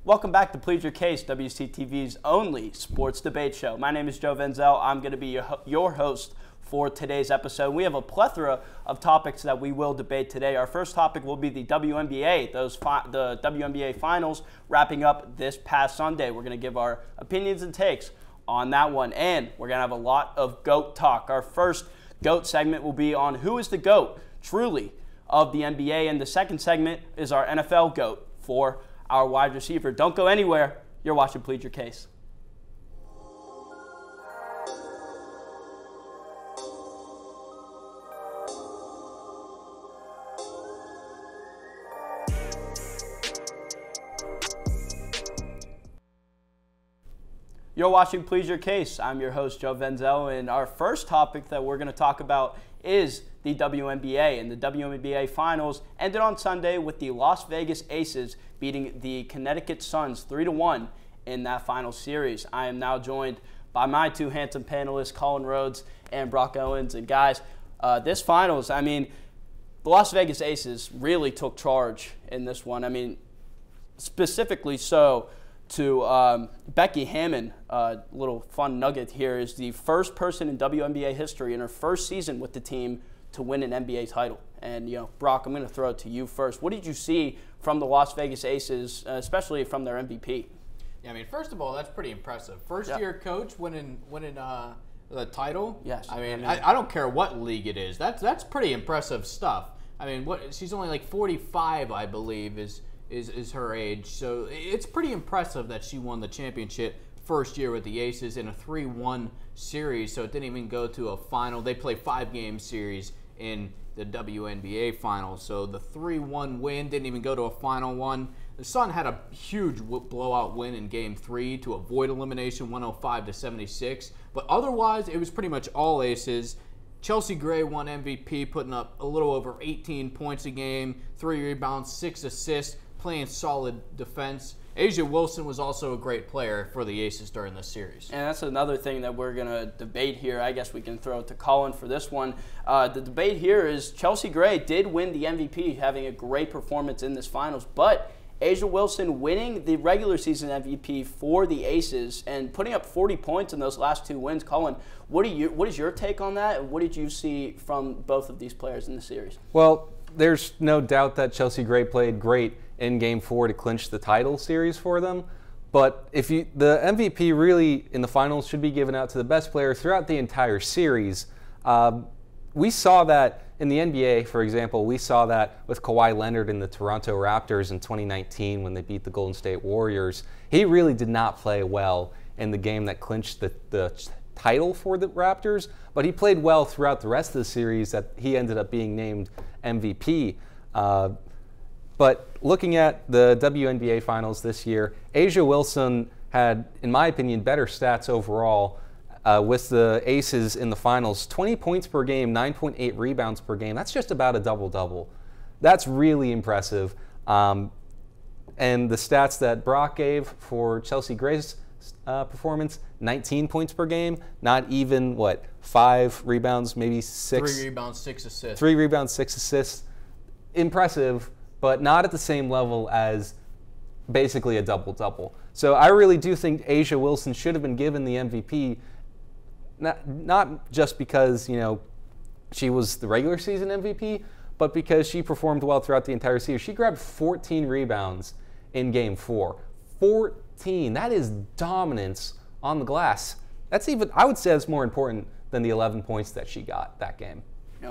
Welcome back to Plead Your Case, WCTV's only sports debate show. My name is Joe Veneziale. I'm going to be your host for today's episode. We have a plethora of topics that we will debate today. Our first topic will be the WNBA, the WNBA Finals wrapping up this past Sunday. We're going to give our opinions and takes on that one, and we're going to have a lot of GOAT talk. Our first GOAT segment will be on who is the GOAT, truly, of the NBA, and the second segment is our NFL GOAT for our wide receiver. Don't go anywhere. You're watching Plead Your Case. You're watching Plead Your Case. I'm your host, Joe Veneziale, and our first topic that we're going to talk about is the WNBA. And the WNBA Finals ended on Sunday with the Las Vegas Aces beating the Connecticut Suns 3-1 in that final series. I am now joined by my two handsome panelists, Colin Rhodes and Brock Owens. And guys, this Finals, I mean, the Las Vegas Aces really took charge in this one. I mean, specifically so to Becky Hammon. Little fun nugget here is the first person in WNBA history in her first season with the team to win an NBA title. And, you know, Brock, I'm going to throw it to you first. What did you see from the Las Vegas Aces, especially from their MVP? Yeah, I mean, first of all, that's pretty impressive. First-year coach winning the title. Yes. I mean, I don't care what league it is. That's pretty impressive stuff. I mean, she's only like 45, I believe, is her age. So it's pretty impressive that she won the championship first year with the Aces in a 3-1 series. So it didn't even go to a final. They play 5-game series in the WNBA Finals. So the 3-1 win didn't even go to a final one. The Sun had a huge blowout win in Game 3 to avoid elimination, 105-76. But otherwise, it was pretty much all Aces. Chelsea Gray won MVP, putting up a little over 18 points a game, 3 rebounds, 6 assists, playing solid defense. A'ja Wilson was also a great player for the Aces during this series. And that's another thing that we're going to debate here. I guess we can throw it to Colin for this one. The debate here is Chelsea Gray did win the MVP, having a great performance in this Finals, but A'ja Wilson winning the regular season MVP for the Aces and putting up 40 points in those last 2 wins. Colin, what is your take on that, and what did you see from both of these players in the series? Well, there's no doubt that Chelsea Gray played great in Game 4 to clinch the title series for them. But the MVP really in the finals should be given out to the best player throughout the entire series. We saw that in the NBA, for example. We saw that with Kawhi Leonard in the Toronto Raptors in 2019 when they beat the Golden State Warriors. He really did not play well in the game that clinched the title for the Raptors, but he played well throughout the rest of the series that he ended up being named MVP. But looking at the WNBA Finals this year, A'ja Wilson had, in my opinion, better stats overall with the Aces in the Finals. 20 points per game, 9.8 rebounds per game. That's just about a double-double. That's really impressive. And the stats that Brock gave for Chelsea Gray's performance, 19 points per game, not even, 5 rebounds, maybe 6? 3 rebounds, 6 assists. 3 rebounds, 6 assists. Impressive, but not at the same level as basically a double-double. So I really do think A'ja Wilson should have been given the MVP, not just because, she was the regular season MVP, but because she performed well throughout the entire series. She grabbed 14 rebounds in Game 4. 14. That is dominance on the glass. That's even, I would say that's more important than the 11 points that she got that game.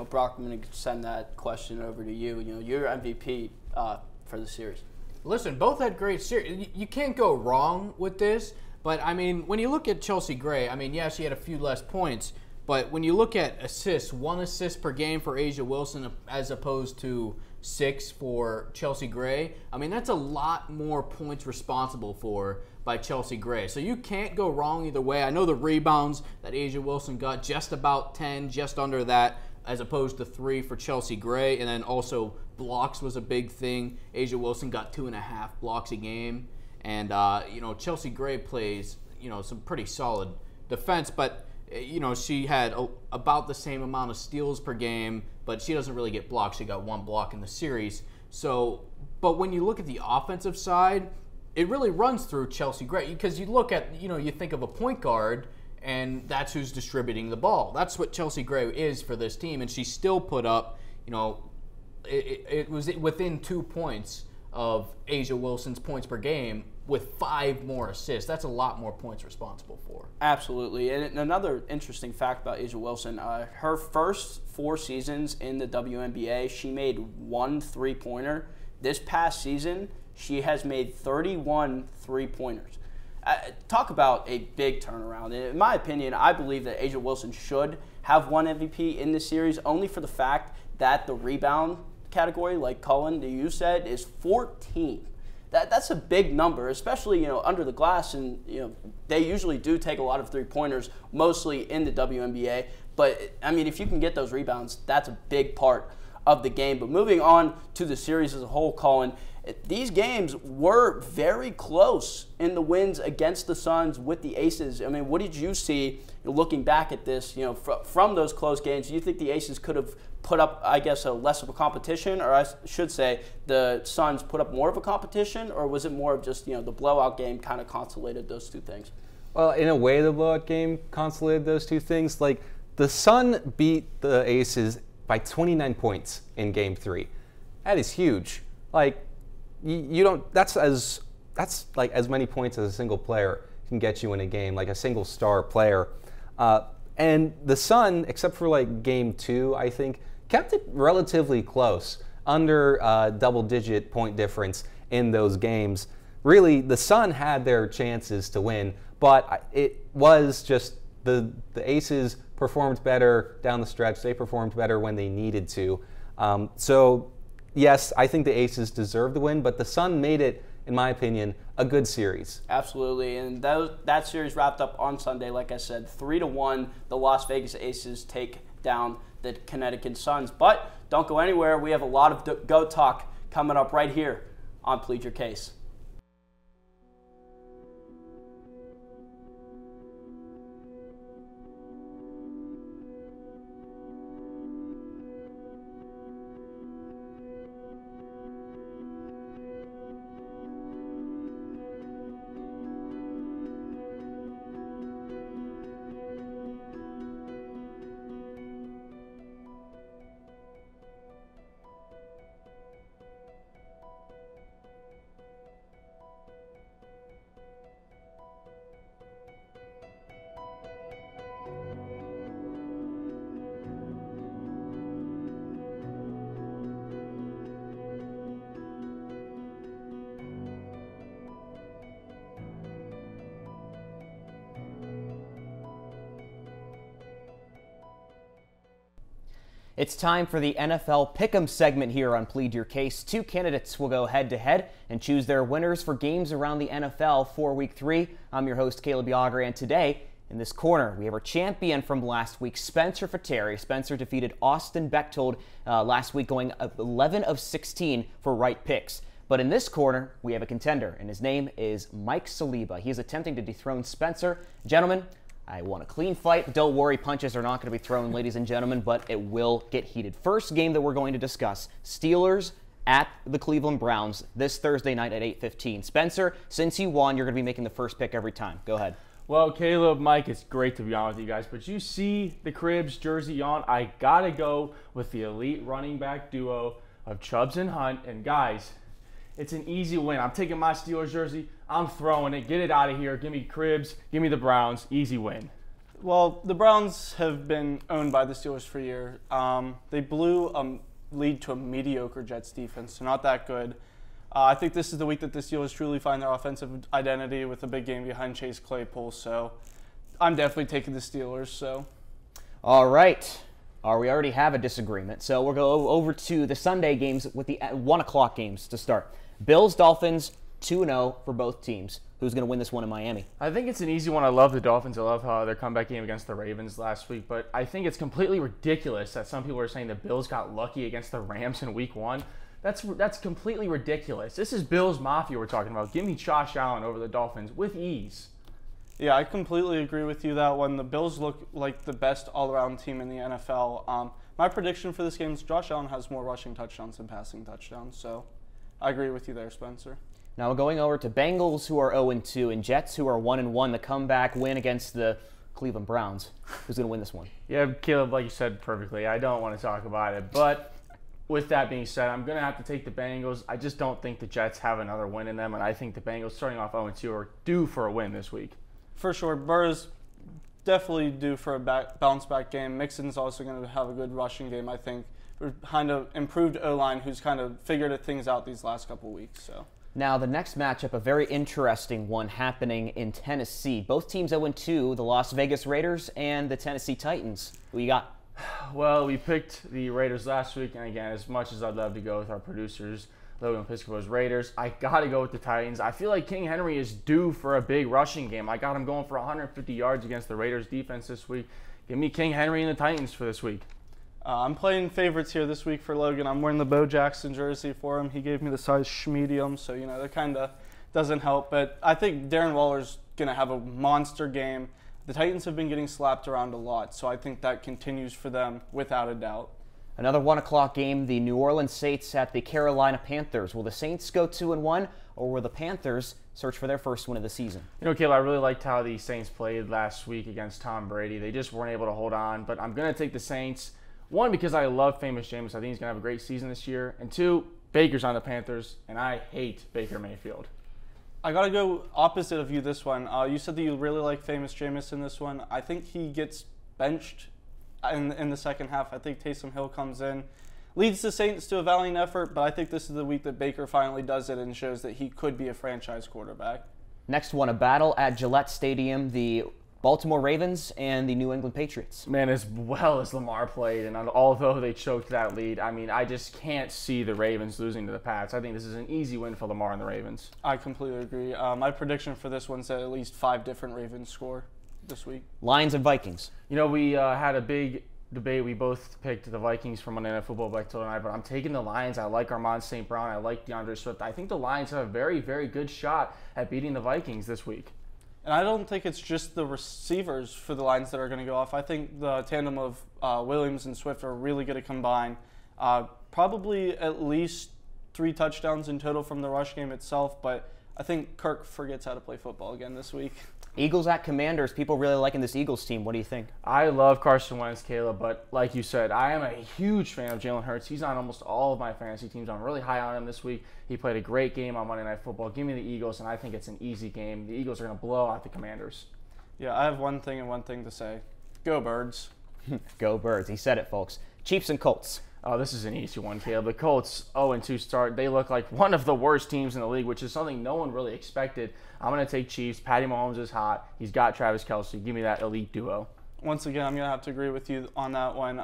Brock, I'm going to send that question over to you. You're MVP for the series. Listen, both had great series. You can't go wrong with this. But, I mean, when you look at Chelsea Gray, I mean, yeah, she had a few less points. But when you look at assists, 1 assist per game for A'ja Wilson as opposed to 6 for Chelsea Gray, I mean, that's a lot more points responsible for by Chelsea Gray. So you can't go wrong either way. I know the rebounds that A'ja Wilson got, just about 10, just under that, as opposed to 3 for Chelsea Gray. And then also blocks was a big thing. A'ja Wilson got 2.5 blocks a game. And, Chelsea Gray plays, some pretty solid defense. But, she had about the same amount of steals per game, but she doesn't really get blocks. She got 1 block in the series. So, but when you look at the offensive side, it really runs through Chelsea Gray, because you look at, you think of a point guard, and that's who's distributing the ball. That's what Chelsea Gray is for this team, and she still put up, it was within 2 points of A'ja Wilson's points per game with 5 more assists. That's a lot more points responsible for. Absolutely. And another interesting fact about A'ja Wilson, her first 4 seasons in the WNBA, she made 1 3-pointer. This past season, she has made 31 3-pointers. Talk about a big turnaround. And in my opinion, I believe that A'ja Wilson should have won MVP in this series, only for the fact that the rebound category, like Colin, you said, is 14. That's a big number, especially under the glass, and they usually do take a lot of 3-pointers, mostly in the WNBA. But I mean, if you can get those rebounds, that's a big part of the game. But moving on to the series as a whole, Colin, these games were very close in the wins against the Suns with the Aces. I mean, what did you see looking back at this? From those close games, do you think the Aces could have put up, I guess, a less of a competition, or I should say the Suns put up more of a competition, or was it more of just, the blowout game kind of consolidated those two things? Well, in a way, the blowout game consolidated those two things. Like, the Sun beat the Aces by 29 points in Game 3. That is huge. Like, you don't, that's like as many points as a single player can get you in a game, like a single star player. And the Sun, except for like Game 2, I think, kept it relatively close, under double-digit point difference in those games. Really, the Sun had their chances to win, but it was just the Aces performed better down the stretch. They performed better when they needed to. So, yes, I think the Aces deserved the win, but the Sun made it, in my opinion, a good series. Absolutely, and that series wrapped up on Sunday, like I said, 3-1. The Las Vegas Aces take down the Connecticut Suns. But don't go anywhere. We have a lot of GOAT talk coming up right here on Plead Your Case. It's time for the NFL Pick'em segment here on Plead Your Case. 2 candidates will go head-to-head and choose their winners for games around the NFL for Week 3. I'm your host, Caleb Yauger, and today, in this corner, we have our champion from last week, Spencer Frattare. Spencer defeated Austin Bechtold last week, going 11 of 16 for right picks. But in this corner, we have a contender, and his name is Mike Saliba. He is attempting to dethrone Spencer. Gentlemen, I want a clean fight. Don't worry, punches are not going to be thrown, ladies and gentlemen, but it will get heated. First game that we're going to discuss, Steelers at the Cleveland Browns this Thursday night at 8:15. Spencer, since you won, you're going to be making the first pick every time. Go ahead. Well, Caleb, Mike, it's great to be on with you guys, but you see the Cribs jersey on. I got to go with the elite running back duo of Chubbs and Hunt. And guys, it's an easy win. I'm taking my Steelers jersey. I'm throwing it. Get it out of here. Give me Cribs. Give me the Browns. Easy win. Well, the Browns have been owned by the Steelers for years. They blew a lead to a mediocre Jets defense, so not that good. I think this is the week that the Steelers truly find their offensive identity with a big game behind Chase Claypool. So I'm definitely taking the Steelers. So. All right. We already have a disagreement. So we'll go over to the Sunday games with the 1 o'clock games to start. Bills, Dolphins, 2-0 for both teams. Who's going to win this one in Miami? I think it's an easy one. I love the Dolphins. I love how their comeback game against the Ravens last week. But I think it's completely ridiculous that some people are saying the Bills got lucky against the Rams in Week 1. That's completely ridiculous. This is Bills Mafia we're talking about. Give me Josh Allen over the Dolphins with ease. Yeah, I completely agree with you that when the Bills look like the best all-around team in the NFL. My prediction for this game is Josh Allen has more rushing touchdowns than passing touchdowns. So I agree with you there, Spencer. Now going over to Bengals, who are 0-2, and Jets, who are 1-1. The comeback win against the Cleveland Browns. Who's going to win this one? Yeah, Caleb, like you said perfectly, I don't want to talk about it. But with that being said, I'm going to have to take the Bengals. I just don't think the Jets have another win in them, and I think the Bengals, starting off 0-2, are due for a win this week. For sure. Burr's definitely due for a bounce-back game. Mixon's also going to have a good rushing game, I think. Behind an improved O-line who's kind of figured things out these last couple of weeks. So. Now, the next matchup, a very interesting one happening in Tennessee. Both teams 0-2, the Las Vegas Raiders and the Tennessee Titans. Who you got? Well, we picked the Raiders last week, and again, as much as I'd love to go with our producers, Logan Piscopo's Raiders, I got to go with the Titans. I feel like King Henry is due for a big rushing game. I got him going for 150 yards against the Raiders defense this week. Give me King Henry and the Titans for this week. I'm playing favorites here this week for Logan. I'm wearing the Bo Jackson jersey for him. He gave me the size medium, so, that kind of doesn't help. But I think Darren Waller's going to have a monster game. The Titans have been getting slapped around a lot, so I think that continues for them without a doubt. Another 1 o'clock game, the New Orleans Saints at the Carolina Panthers. Will the Saints go 2-1, or will the Panthers search for their first win of the season? Caleb, I really liked how the Saints played last week against Tom Brady. They just weren't able to hold on, but I'm going to take the Saints. 1, because I love Famous James. I think he's going to have a great season this year. And 2, Baker's on the Panthers, and I hate Baker Mayfield. I got to go opposite of you this one. You said that you really like Famous Jameis in this one. I think he gets benched in the second half. I think Taysom Hill comes in, leads the Saints to a valiant effort, but I think this is the week that Baker finally does it and shows that he could be a franchise quarterback. Next one, a battle at Gillette Stadium, the Baltimore Ravens and the New England Patriots. Man, as well as Lamar played, and although they choked that lead, I just can't see the Ravens losing to the Pats. I think this is an easy win for Lamar and the Ravens. I completely agree. My prediction for this one's that at least 5 different Ravens score this week. Lions and Vikings. We had a big debate. We both picked the Vikings from Monday Night Football back tonight, but I'm taking the Lions. I like Armand St. Brown. I like DeAndre Swift. I think the Lions have a very, very good shot at beating the Vikings this week. And I don't think it's just the receivers for the Lions that are going to go off. I think the tandem of Williams and Swift are really going to combine. Probably at least 3 touchdowns in total from the rush game itself, but I think Kirk forgets how to play football again this week. Eagles at Commanders. People really liking this Eagles team. What do you think? I love Carson Wentz, Caleb, but like you said, I am a huge fan of Jalen Hurts. He's on almost all of my fantasy teams. I'm really high on him this week. He played a great game on Monday Night Football. Give me the Eagles, and I think it's an easy game. The Eagles are going to blow out the Commanders. Yeah, I have one thing to say. Go Birds. Go Birds. He said it, folks. Chiefs and Colts. Oh, this is an easy one, Caleb. The Colts 0-2 start. They look like one of the worst teams in the league, which is something no one really expected. I'm going to take Chiefs. Patty Mahomes is hot. He's got Travis Kelce. Give me that elite duo. Once again, I'm going to have to agree with you on that one.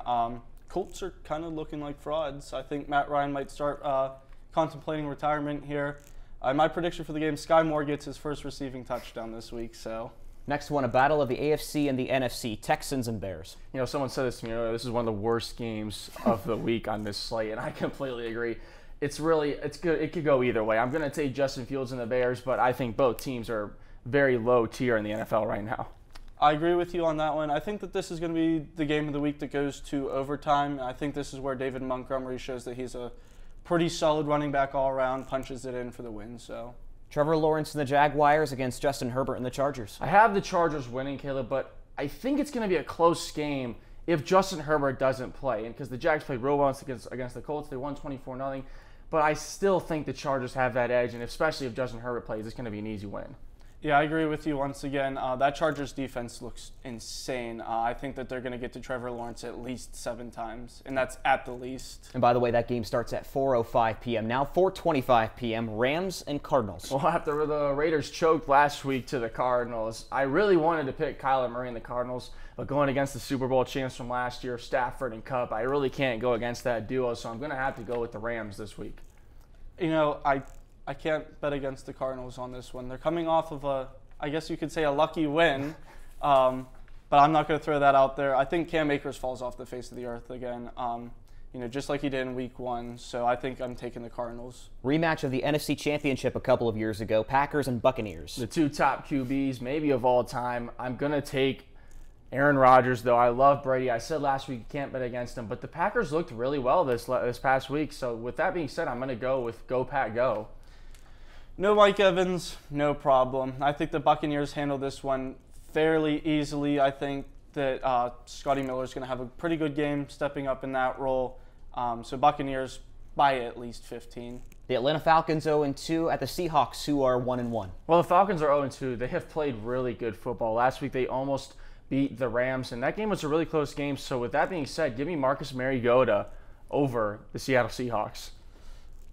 Colts are kind of looking like frauds. I think Matt Ryan might start contemplating retirement here. My prediction for the game, Sky Moore gets his first receiving touchdown this week. So. Next one, a battle of the AFC and the NFC, Texans and Bears. Someone said this to me earlier. This is one of the worst games of the week on this slate, and I completely agree. It's good. It could go either way. I'm going to take Justin Fields and the Bears, but I think both teams are very low tier in the NFL right now. I agree with you on that one. I think that this is going to be the game of the week that goes to overtime. I think this is where David Montgomery shows that he's a pretty solid running back all around, punches it in for the win. So. Trevor Lawrence and the Jaguars against Justin Herbert and the Chargers. I have the Chargers winning, Caleb, but I think it's going to be a close game if Justin Herbert doesn't play. And because the Jags played real well against the Colts, they won 24-0. But I still think the Chargers have that edge, and especially if Justin Herbert plays, it's going to be an easy win. Yeah, I agree with you once again. That Chargers defense looks insane. I think that they're going to get to Trevor Lawrence at least 7 times, and that's at the least. And by the way, that game starts at 4:05 p.m. Now 4:25 p.m. Rams and Cardinals. Well, after the Raiders choked last week to the Cardinals, I really wanted to pick Kyler Murray and the Cardinals, but going against the Super Bowl champs from last year, Stafford and Kupp, I really can't go against that duo, so I'm going to have to go with the Rams this week. I can't bet against the Cardinals on this one. They're coming off of I guess you could say a lucky win, but I'm not going to throw that out there. I think Cam Akers falls off the face of the earth again, just like he did in Week 1. So I think I'm taking the Cardinals. Rematch of the NFC Championship a couple of years ago, Packers and Buccaneers. The 2 top QBs, maybe of all time. I'm going to take Aaron Rodgers, though. I love Brady. I said last week you can't bet against him, but the Packers looked really well this past week. So with that being said, I'm going to go with Go Pack Go. No Mike Evans, no problem. I think the Buccaneers handle this one fairly easily. I think that Scotty Miller is going to have a pretty good game stepping up in that role. So Buccaneers by at least 15. The Atlanta Falcons 0-2 at the Seahawks, who are 1-1. Well, the Falcons are 0-2. They have played really good football. Last week they almost beat the Rams, and that game was a really close game. So with that being said, give me Marcus Mariota over the Seattle Seahawks.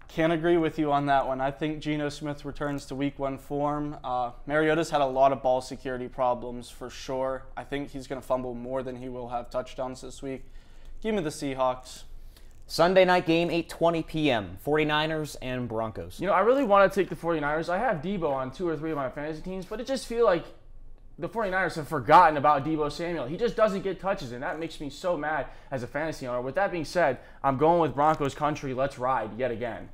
Can't agree with you on that one. I think Geno Smith returns to Week 1 form. Mariota's had a lot of ball security problems for sure. I think he's going to fumble more than he will have touchdowns this week. Give me the Seahawks. Sunday night game, 8:20 p.m., 49ers and Broncos. You know, I really want to take the 49ers. I have Debo on 2 or 3 of my fantasy teams, but it just feels like the 49ers have forgotten about Debo Samuel. He just doesn't get touches, and that makes me so mad as a fantasy owner. With that being said, I'm going with Broncos country. Let's ride yet again.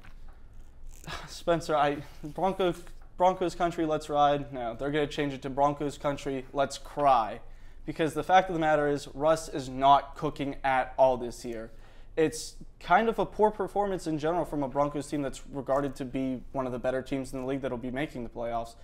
Spencer, Broncos country, let's ride. No, they're going to change it to Broncos country, let's cry. Because the fact of the matter is, Russ is not cooking at all this year. It's kind of a poor performance in general from a Broncos team that's regarded to be one of the better teams in the league that will be making the playoffs.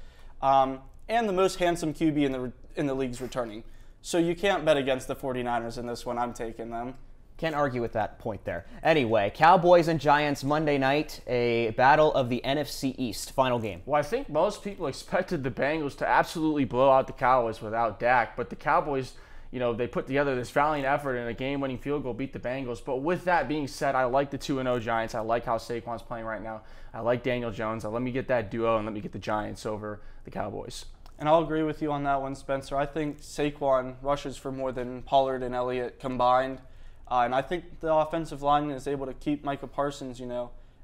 And the most handsome QB in the league's returning. So you can't bet against the 49ers in this one. I'm taking them. Can't argue with that point there. Anyway, Cowboys and Giants Monday night, a battle of the NFC East. Final game. Well, I think most people expected the Bengals to absolutely blow out the Cowboys without Dak, but the Cowboys, you know, they put together this valiant effort and a game-winning field goal, beat the Bengals. But with that being said, I like the 2-0 Giants. I like how Saquon's playing right now. I like Daniel Jones. Let me get that duo and let me get the Giants over the Cowboys. And I'll agree with you on that one, Spencer. I think Saquon rushes for more than Pollard and Elliott combined. And I think the offensive line is able to keep Micah Parsons,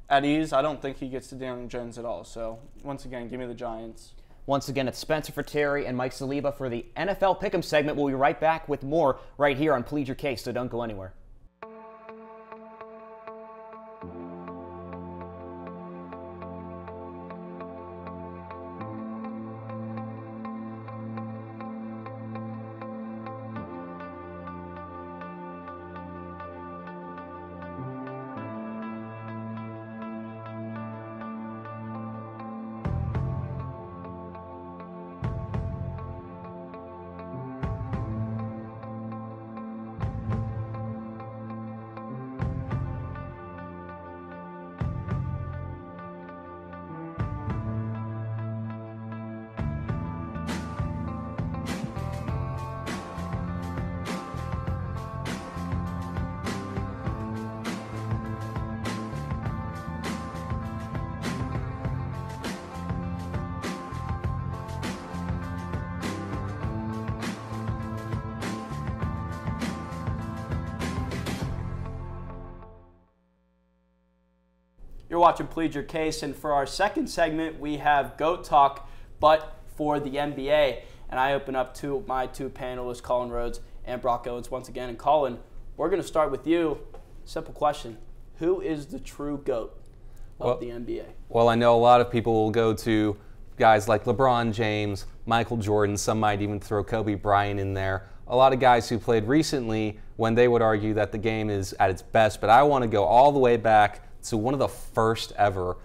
at ease. I don't think he gets to Daniel Jones at all. So, once again, give me the Giants. Once again, it's Spencer Frattare and Mike Saliba for the NFL Pick'em segment. We'll be right back with more right here on Plead Your Case, so don't go anywhere. You're watching Plead Your Case, and for our second segment, we have GOAT Talk, but for the NBA. And I open up to my 2 panelists, Colin Rhodes and Brock Owens, once again. And Colin, we're going to start with you. Simple question. Who is the true GOAT of the NBA? Well, I know a lot of people will go to guys like LeBron James, Michael Jordan. Some might even throw Kobe Bryant in there. A lot of guys who played recently when they would argue that the game is at its best. But I want to go all the way back to one of the first ever,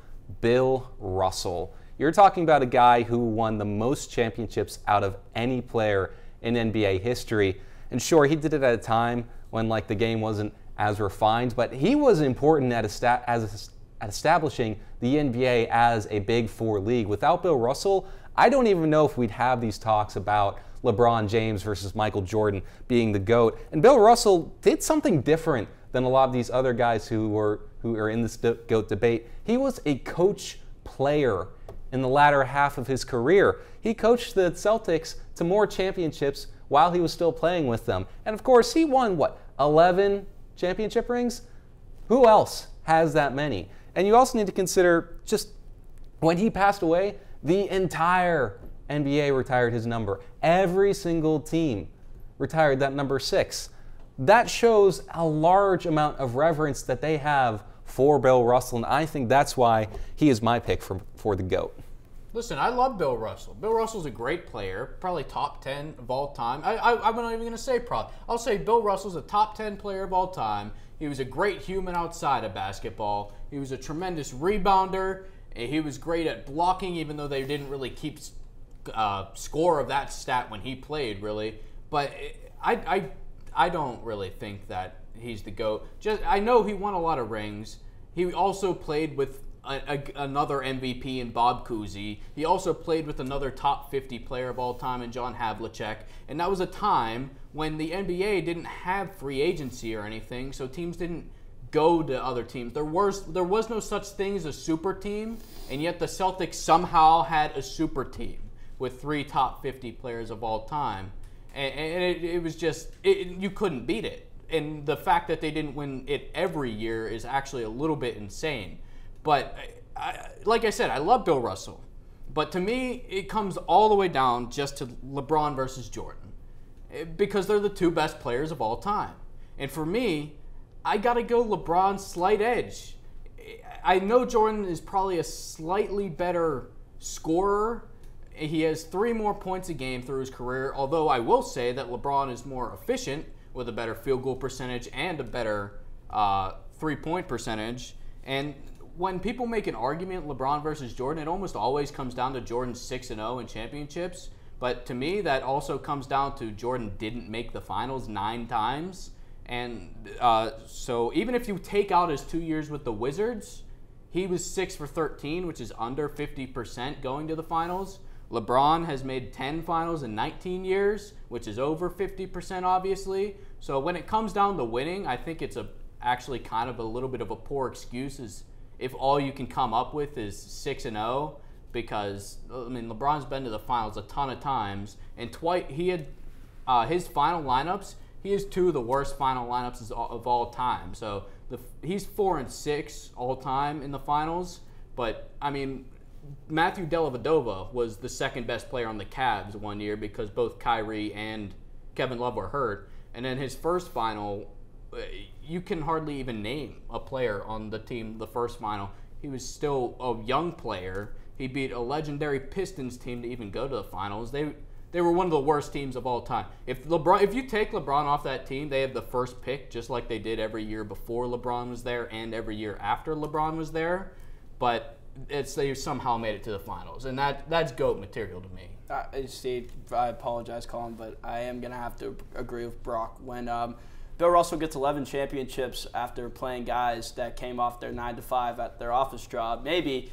Bill Russell. You're talking about a guy who won the most championships out of any player in NBA history. And sure, he did it at a time when the game wasn't as refined, but he was important at establishing the NBA as a Big Four league. Without Bill Russell, I don't even know if we'd have these talks about LeBron James versus Michael Jordan being the GOAT. And Bill Russell did something different than a lot of these other guys who are in this GOAT debate. He was a coach player in the latter half of his career. He coached the Celtics to more championships while he was still playing with them. And of course, he won, 11 championship rings? Who else has that many? And you also need to consider just when he passed away, the entire NBA retired his number. Every single team retired that number 6. That shows a large amount of reverence that they have for Bill Russell, and I think that's why he is my pick for the GOAT. Listen, I love Bill Russell. Bill Russell's a great player, probably top 10 of all time. I'm not even going to say probably. I'll say Bill Russell's a top 10 player of all time. He was a great human outside of basketball. He was a tremendous rebounder, He was great at blocking, even though they didn't really keep score of that stat when he played, really. But I don't really think that he's the GOAT. I know he won a lot of rings. He also played with another MVP in Bob Cousy. He also played with another top 50 player of all time in John Havlicek. And that was a time when the NBA didn't have free agency or anything, so teams didn't go to other teams. There was no such thing as a super team, and yet the Celtics somehow had a super team with 3 top 50 players of all time. And it was just, you couldn't beat it. And the fact that they didn't win it every year is actually a little bit insane. But like I said, I love Bill Russell. But to me, it comes all the way down just to LeBron versus Jordan. Because they're the 2 best players of all time. And for me, I got to go LeBron's slight edge. I know Jordan is probably a slightly better scorer. He has 3 more points a game through his career, although I will say that LeBron is more efficient with a better field goal percentage and a better 3-point percentage. And when people make an argument, LeBron versus Jordan, it almost always comes down to Jordan's 6-0 in championships. But to me, that also comes down to Jordan didn't make the finals 9 times. And so even if you take out his 2 years with the Wizards, he was 6 for 13, which is under 50% going to the finals. LeBron has made 10 finals in 19 years, which is over 50%, obviously. So when it comes down to winning, I think it's actually kind of a little bit of a poor excuse is if all you can come up with is 6-0, because I mean LeBron's been to the finals a ton of times, and twice he had his final lineups. He has 2 of the worst final lineups of all time. So he's 4-6 all time in the finals. But I mean, Matthew Dellavedova was the 2nd best player on the Cavs one year because both Kyrie and Kevin Love were hurt. And then his first final, you can hardly even name a player on the team the first final. He was still a young player. He beat a legendary Pistons team to even go to the finals. They were one of the worst teams of all time. If you take LeBron off that team, they have the first pick, just like they did every year before LeBron was there and every year after LeBron was there. But they somehow made it to the finals, and that's GOAT material to me. I apologize, Colin, but I am going to have to agree with Brock. When Bill Russell gets 11 championships after playing guys that came off their 9-to-5 at their office job, maybe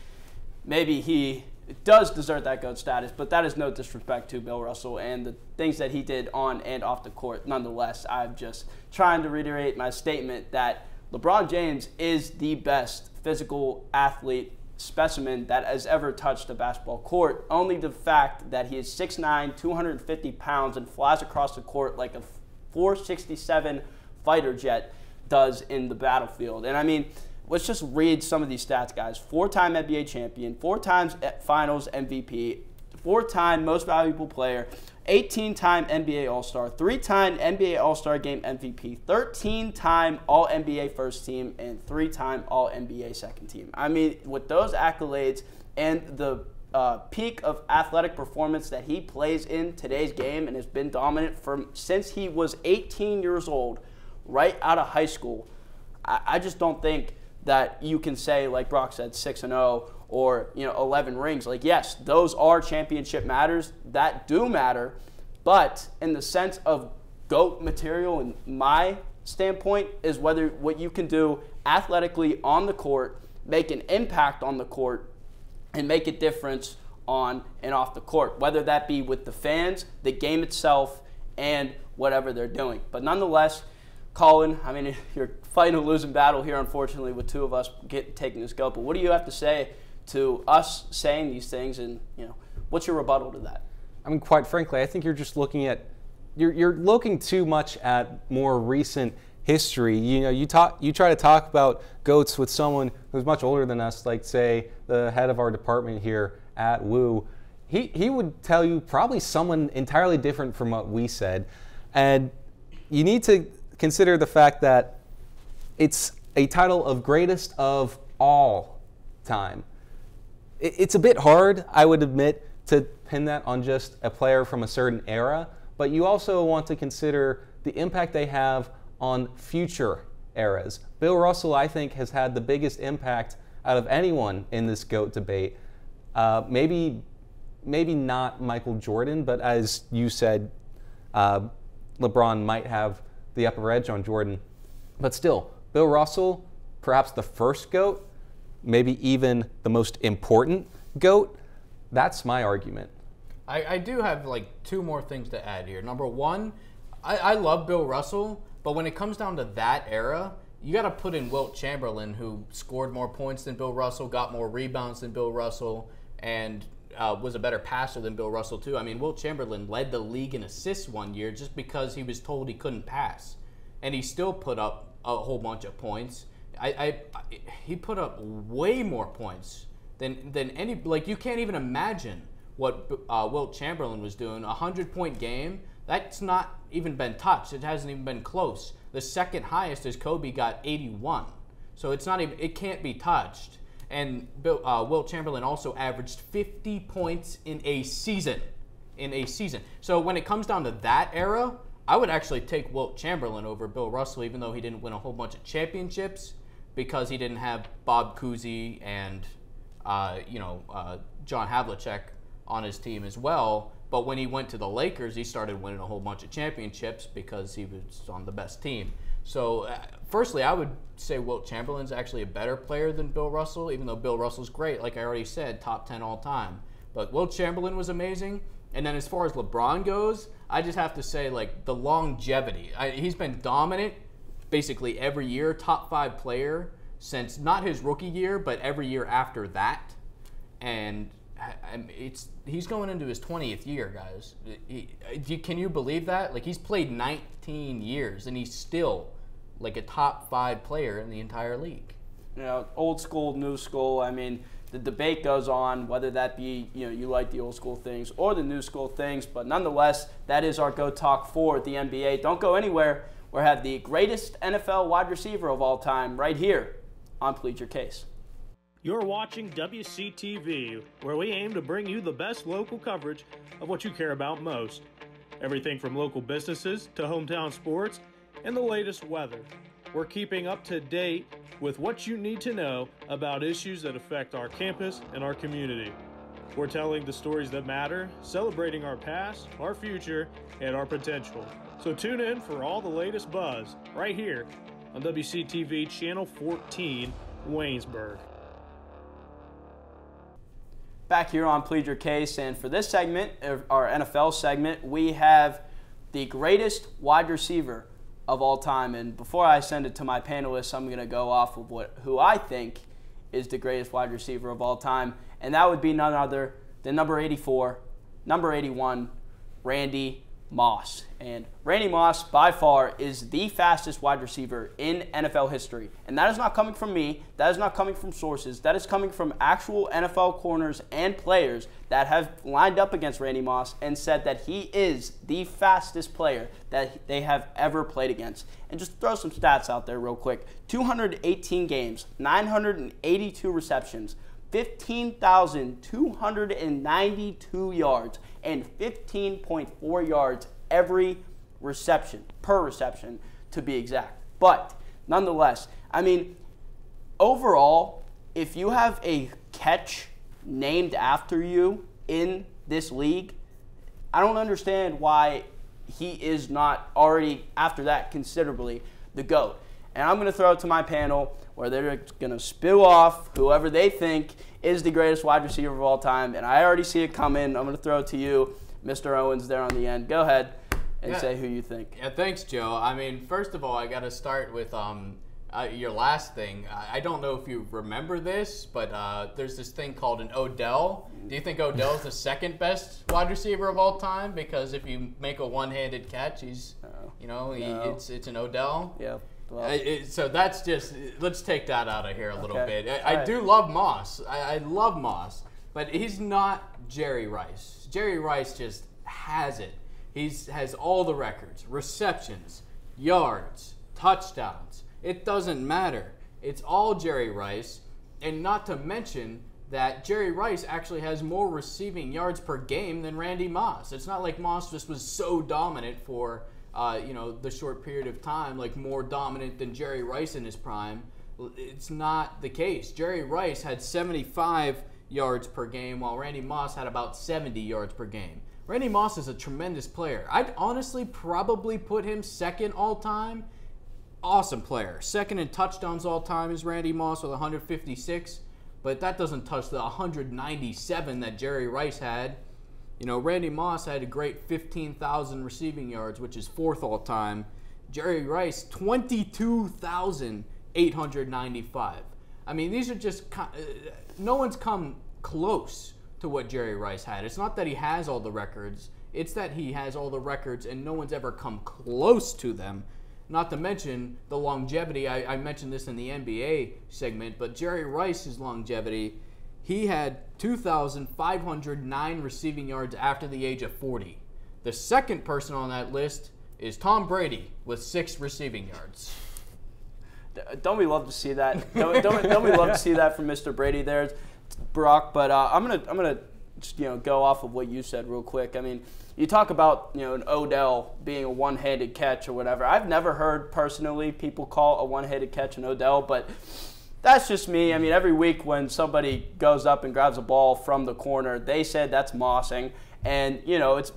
he does deserve that GOAT status, but that is no disrespect to Bill Russell and the things that he did on and off the court. Nonetheless, I'm just trying to reiterate my statement that LeBron James is the best physical athlete specimen that has ever touched a basketball court. Only the fact that he is 6'9", 250 pounds, and flies across the court like a 467 fighter jet does in the battlefield. And I mean, let's just read some of these stats, guys. 4-time NBA champion, 4 times Finals MVP, 4-time Most Valuable Player, 18-time NBA All-Star, 3-time NBA All-Star Game MVP, 13-time All-NBA First Team, and 3-time All-NBA Second Team. I mean, with those accolades and the peak of athletic performance that he plays in today's game and has been dominant since he was 18 years old, right out of high school, I just don't think that you can say, like Brock said, 6-0 or 11 rings. Like, yes, those are championship matters that do matter, but in the sense of GOAT material, in my standpoint, is whether what you can do athletically on the court, make an impact on the court, and make a difference on and off the court, whether that be with the fans, the game itself, and whatever they're doing. But nonetheless, Colin, I mean, you're fighting a losing battle here, unfortunately, with 2 of us taking this GOAT. But what do you have to say to us saying these things, and what's your rebuttal to that? I mean, quite frankly, I think you're just looking at you're looking too much at more recent history. You try to talk about GOATs with someone who's much older than us, like say the head of our department here at WU. He would tell you probably someone entirely different from what we said, and you need to consider the fact that it's a title of greatest of all time. It's a bit hard, I would admit, to pin that on just a player from a certain era, but you also want to consider the impact they have on future eras. Bill Russell, I think, has had the biggest impact out of anyone in this GOAT debate. Maybe not Michael Jordan, but as you said, LeBron might have the upper edge on Jordan. But still, Bill Russell, perhaps the first GOAT, maybe even the most important GOAT. That's my argument. I do have like two more things to add here. Number one, I love Bill Russell, but when it comes down to that era, you got to put in Wilt Chamberlain, who scored more points than Bill Russell, got more rebounds than Bill Russell, and was a better passer than Bill Russell too. I mean, Wilt Chamberlain led the league in assists one year just because he was told he couldn't pass, and he still put up a whole bunch of points. He put up way more points than any. Like, you can't even imagine what Wilt Chamberlain was doing. 100-point game. That's not even been touched. It hasn't even been close. The second highest is Kobe got 81. So it's not even. It can't be touched. And Wilt Chamberlain also averaged 50 points in a season. So when it comes down to that era, I would actually take Wilt Chamberlain over Bill Russell, even though he didn't win a whole bunch of championships, because he didn't have Bob Cousy and John Havlicek on his team as well. But when he went to the Lakers, he started winning a whole bunch of championships because he was on the best team. So, firstly, I would say Wilt Chamberlain's actually a better player than Bill Russell, even though Bill Russell's great, like I already said, top 10 all time. But Wilt Chamberlain was amazing. And then as far as LeBron goes, I just have to say, like, the longevity. He's been dominant basically every year, top 5 player since not his rookie year, but every year after that. And he's going into his 20th year, guys. Can you believe that? Like, he's played 19 years, and he's still like a top 5 player in the entire league. You know, old school, new school. I mean, the debate goes on whether that be, you like the old school things or the new school things, but nonetheless, that is our Go Talk for the NBA. Don't go anywhere. We have the greatest NFL wide receiver of all time right here on Plead Your Case. You're watching WCTV, where we aim to bring you the best local coverage of what you care about most. Everything from local businesses to hometown sports and the latest weather. We're keeping up to date with what you need to know about issues that affect our campus and our community. We're telling the stories that matter, celebrating our past, our future, and our potential. So tune in for all the latest buzz right here on WCTV Channel 14, Waynesburg. Back here on Plead Your Case, and for this segment, our NFL segment, we have the greatest wide receiver of all time. And before I send it to my panelists, I'm going to go off of who I think is the greatest wide receiver of all time, and that would be none other than number 84, number 81, Randy Moss. And Randy Moss, by far, is the fastest wide receiver in NFL history. And that is not coming from me. That is not coming from sources. That is coming from actual NFL corners and players that have lined up against Randy Moss and said that he is the fastest player that they have ever played against. And just throw some stats out there real quick. 218 games, 982 receptions, 15,292 yards, and 15.4 yards per reception, to be exact. But nonetheless, I mean, overall, if you have a catch named after you in this league, I don't understand why he is not already, after that, considerably the GOAT. And I'm going to throw it to my panel, where they're going to spill off whoever they think is the greatest wide receiver of all time. And I already see it coming. I'm going to throw it to you, Mr. Owens, there on the end. Go ahead and say who you think. Yeah, thanks, Joe. I mean, first of all, I got to start with your last thing. I don't know if you remember this, but there's this thing called an Odell. Do you think Odell's the second best wide receiver of all time? Because if you make a one-handed catch, he's, it's an Odell. Yeah. Well, so that's just, let's take that out of here a little bit. I do love Moss. I love Moss, but he's not Jerry Rice. Jerry Rice just has it. He has all the records, receptions, yards, touchdowns. It doesn't matter. It's all Jerry Rice, and not to mention that Jerry Rice actually has more receiving yards per game than Randy Moss. It's not like Moss just was so dominant for the short period of time, like more dominant than Jerry Rice in his prime. It's not the case. Jerry Rice had 75 yards per game, while Randy Moss had about 70 yards per game. Randy Moss is a tremendous player. I'd honestly probably put him second all-time. Awesome player. Second in touchdowns all-time is Randy Moss with 156, but that doesn't touch the 197 that Jerry Rice had. You know, Randy Moss had a great 15,000 receiving yards, which is fourth all-time. Jerry Rice, 22,895. I mean, these are just, no one's come close to what Jerry Rice had. It's not that he has all the records. It's that he has all the records and no one's ever come close to them. Not to mention the longevity. I mentioned this in the NBA segment, but Jerry Rice's longevity, he had 2,509 receiving yards after the age of 40. The second person on that list is Tom Brady with 6 receiving yards. Don't we love to see that? Don't we love to see that from Mr. Brady there, Brock? But I'm gonna just, go off of what you said real quick. I mean, you talk about an Odell being a one-handed catch or whatever. I've never heard personally people call a one-handed catch an Odell, but that's just me. I mean, every week when somebody goes up and grabs a ball from the corner, they said that's mossing, and it's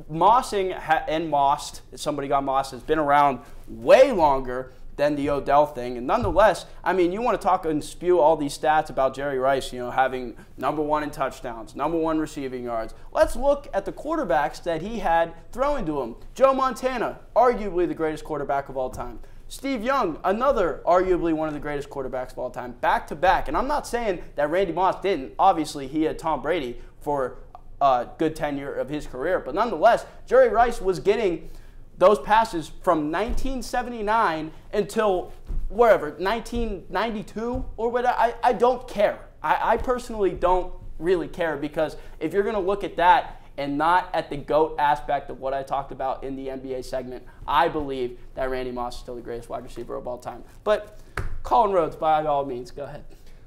mossing and mossed. Somebody got mossed. Has been around way longer than the Odell thing. And nonetheless, I mean, you want to talk and spew all these stats about Jerry Rice, having #1 in touchdowns, #1 receiving yards. Let's look at the quarterbacks that he had throwing to him. Joe Montana, arguably the greatest quarterback of all time. Steve Young, another arguably one of the greatest quarterbacks of all time, back to back. And I'm not saying that Randy Moss didn't. Obviously, he had Tom Brady for a good tenure of his career. But nonetheless, Jerry Rice was getting those passes from 1979 until wherever, 1992 or whatever. I don't care. I personally don't really care, because if you're going to look at that and not at the GOAT aspect of what I talked about in the NBA segment, I believe that Randy Moss is still the greatest wide receiver of all time. But Colin Rhodes, by all means, go ahead.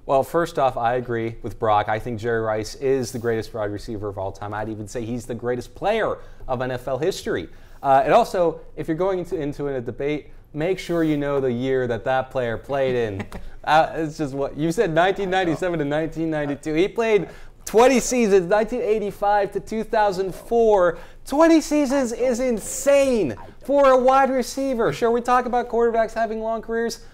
Well, first off, I agree with Brock. I think Jerry Rice is the greatest wide receiver of all time. I'd even say he's the greatest player of NFL history. And also, if you're going into a debate, make sure you know the year that player played in. It's just what you said, 1997 to 1992. He played 20 seasons, 1985 to 2004. 20 seasons is insane for a wide receiver. Sure, we talk about quarterbacks having long careers.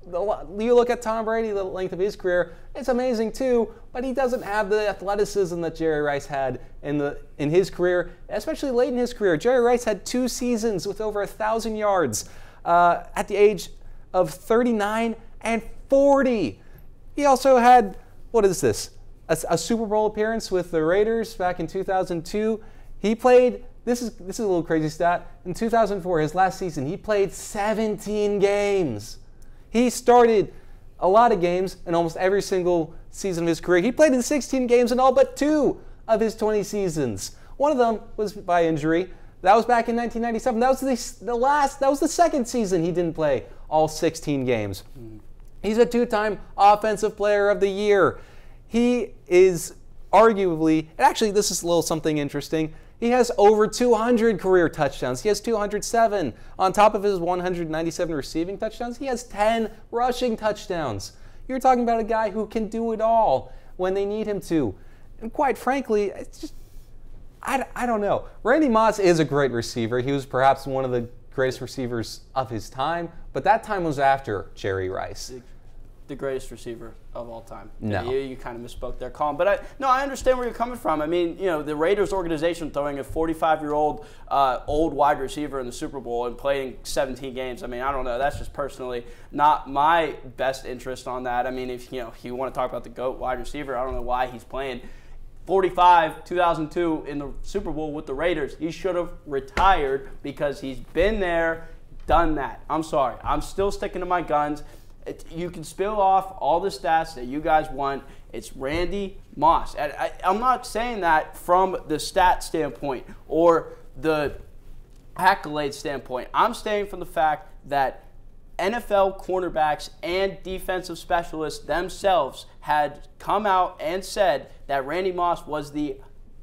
You look at Tom Brady, the length of his career, it's amazing too, but he doesn't have the athleticism that Jerry Rice had in his career, especially late in his career. Jerry Rice had 2 seasons with over 1,000 yards at the age of 39 and 40. He also had, what is this, a Super Bowl appearance with the Raiders back in 2002. He played, this is a little crazy stat, in 2004, his last season, he played 17 games. He started a lot of games in almost every single season of his career. He played in 16 games in all but 2 of his 20 seasons. One of them was by injury. That was back in 1997. That was the second season he didn't play all 16 games. He's a 2-time Offensive Player of the Year. He is arguably, actually this is a little something interesting, he has over 200 career touchdowns. He has 207. On top of his 197 receiving touchdowns, he has 10 rushing touchdowns. You're talking about a guy who can do it all when they need him to. And quite frankly, it's just, I don't know. Randy Moss is a great receiver. He was perhaps one of the greatest receivers of his time, but that time was after Jerry Rice. The greatest receiver of all time. No. You kind of misspoke there, Colin. But I understand where you're coming from. I mean, the Raiders organization throwing a 45-year-old old wide receiver in the Super Bowl and playing 17 games. I mean, I don't know. That's just personally not my best interest on that. I mean, if you want to talk about the GOAT wide receiver, I don't know why he's playing 45, 2002 in the Super Bowl with the Raiders. He should have retired because he's been there, done that. I'm sorry. I'm still sticking to my guns. You can spill off all the stats that you guys want. It's Randy Moss. I'm not saying that from the stat standpoint or the accolade standpoint. I'm saying from the fact that NFL cornerbacks and defensive specialists themselves had come out and said that Randy Moss was the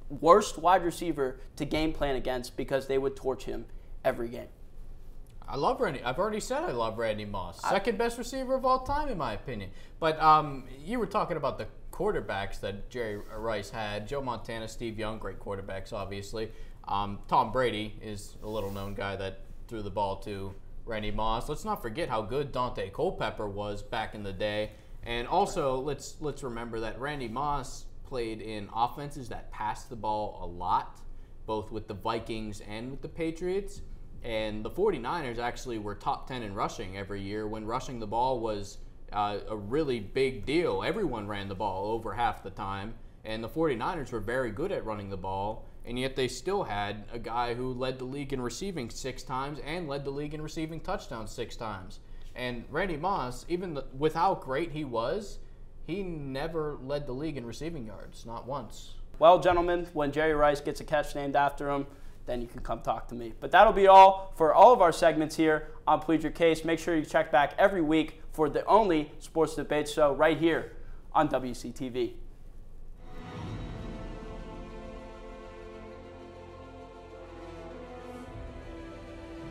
worst wide receiver to game plan against because they would torch him every game. I love Randy. I've already said I love Randy Moss. Second best receiver of all time, in my opinion. But you were talking about the quarterbacks that Jerry Rice had. Joe Montana, Steve Young, great quarterbacks, obviously. Tom Brady is a little-known guy that threw the ball to Randy Moss. Let's not forget how good Dante Culpepper was back in the day. And also, let's remember that Randy Moss played in offenses that passed the ball a lot, both with the Vikings and with the Patriots. And the 49ers actually were top 10 in rushing every year when rushing the ball was a really big deal. Everyone ran the ball over half the time, and the 49ers were very good at running the ball, and yet they still had a guy who led the league in receiving 6 times and led the league in receiving touchdowns 6 times. And Randy Moss, even with how great he was, he never led the league in receiving yards, not once. Well, gentlemen, when Jerry Rice gets a catch named after him, then you can come talk to me. But that'll be all for all of our segments here on Plead Your Case. Make sure you check back every week for the only sports debate show right here on WCTV.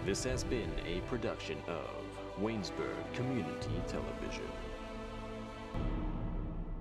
This has been a production of Waynesburg Community Television.